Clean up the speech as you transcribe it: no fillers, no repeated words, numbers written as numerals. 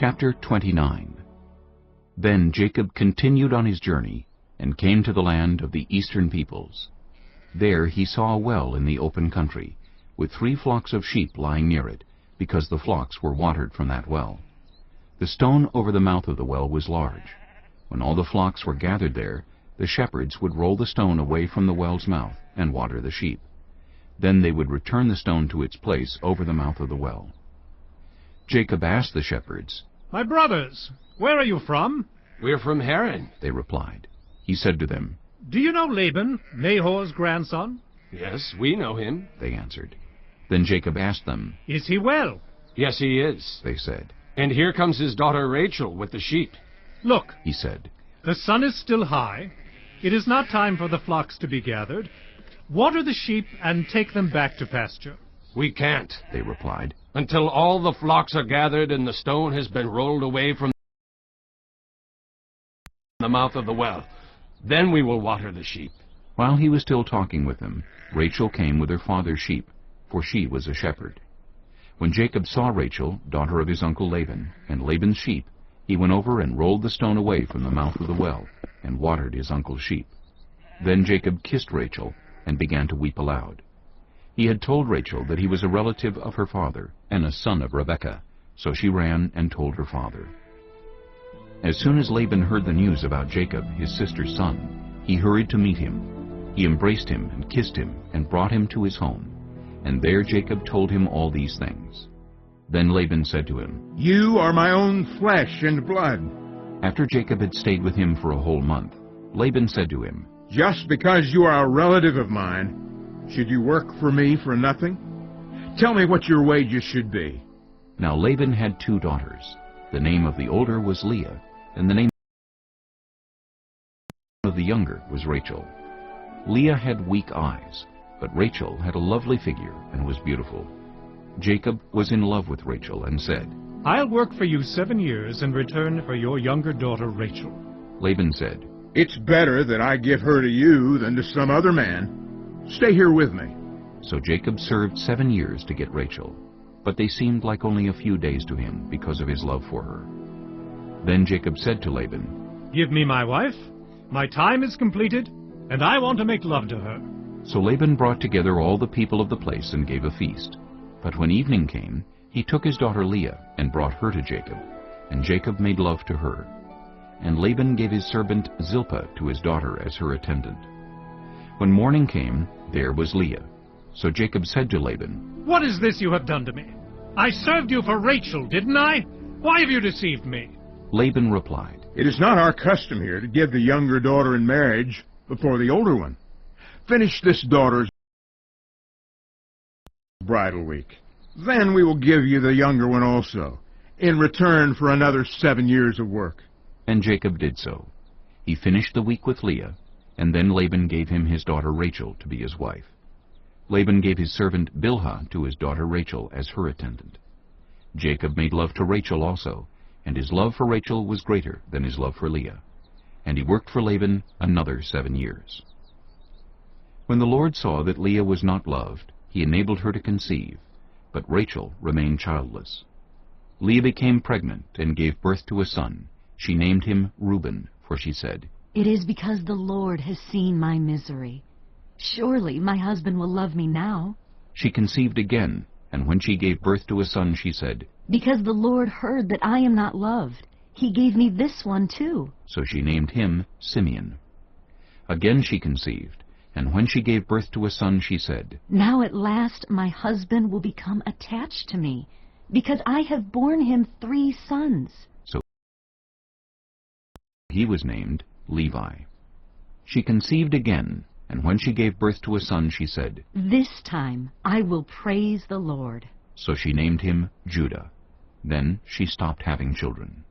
Chapter 29. Then Jacob continued on his journey, and came to the land of the eastern peoples. There he saw a well in the open country, with 3 flocks of sheep lying near it, because the flocks were watered from that well. The stone over the mouth of the well was large. When all the flocks were gathered there, the shepherds would roll the stone away from the well's mouth and water the sheep. Then they would return the stone to its place over the mouth of the well. Jacob asked the shepherds, "My brothers, where are you from?" "We're from Haran," they replied. He said to them, "Do you know Laban, Nahor's grandson?" "Yes, we know him." they answered. Then Jacob asked them, "Is he well?" "Yes, he is. they said. And here comes his daughter Rachel with the sheep." "Look, He said, the sun is still high. It is not time for the flocks to be gathered. Water the sheep and take them back to pasture." "We can't, they replied. until all the flocks are gathered and the stone has been rolled away from the mouth of the well. Then we will water the sheep." While he was still talking with them, Rachel came with her father's sheep, for she was a shepherd. When Jacob saw Rachel, daughter of his uncle Laban, and Laban's sheep, he went over and rolled the stone away from the mouth of the well, and watered his uncle's sheep. Then Jacob kissed Rachel, and began to weep aloud. He had told Rachel that he was a relative of her father, and a son of Rebekah, so she ran and told her father. As soon as Laban heard the news about Jacob, his sister's son, he hurried to meet him. He embraced him and kissed him, and brought him to his home. And there Jacob told him all these things. Then Laban said to him, "You are my own flesh and blood." After Jacob had stayed with him for a whole month, Laban said to him, Just because you are a relative of mine, should you work for me for nothing? Tell me what your wages should be. Now Laban had 2 daughters. The name of the older was Leah, and the name of the younger was Rachel. Leah had weak eyes, but Rachel had a lovely figure and was beautiful. Jacob was in love with Rachel and said, "I'll work for you 7 years in return for your younger daughter Rachel." Laban said, It's better that I give her to you than to some other man. Stay here with me. So Jacob served 7 years to get Rachel, but they seemed like only a few days to him because of his love for her. Then Jacob said to Laban, "Give me my wife. My time is completed, and I want to make love to her." So Laban brought together all the people of the place and gave a feast. But when evening came, he took his daughter Leah and brought her to Jacob, and Jacob made love to her. And Laban gave his servant Zilpah to his daughter as her attendant. When morning came, there was Leah. So Jacob said to Laban, "What is this you have done to me? I served you for Rachel, didn't I? Why have you deceived me?" Laban replied, It is not our custom here to give the younger daughter in marriage before the older one. Finish this daughter's bridal week. Then we will give you the younger one also, in return for another 7 years of work. And Jacob did so. He finished the week with Leah, and then Laban gave him his daughter Rachel to be his wife. Laban gave his servant Bilhah to his daughter Rachel as her attendant. Jacob made love to Rachel also, and his love for Rachel was greater than his love for Leah. And he worked for Laban another 7 years. When the Lord saw that Leah was not loved, he enabled her to conceive, but Rachel remained childless. Leah became pregnant and gave birth to a son. She named him Reuben, for she said, "It is because the Lord has seen my misery. Surely my husband will love me now." She conceived again, and when she gave birth to a son, she said, "Because the Lord heard that I am not loved, he gave me this one too." So she named him Simeon. Again she conceived, and when she gave birth to a son, she said, "Now at last my husband will become attached to me, because I have borne him 3 sons." He was named Levi. She conceived again, and when she gave birth to a son, she said, "This time I will praise the Lord." So she named him Judah. Then she stopped having children.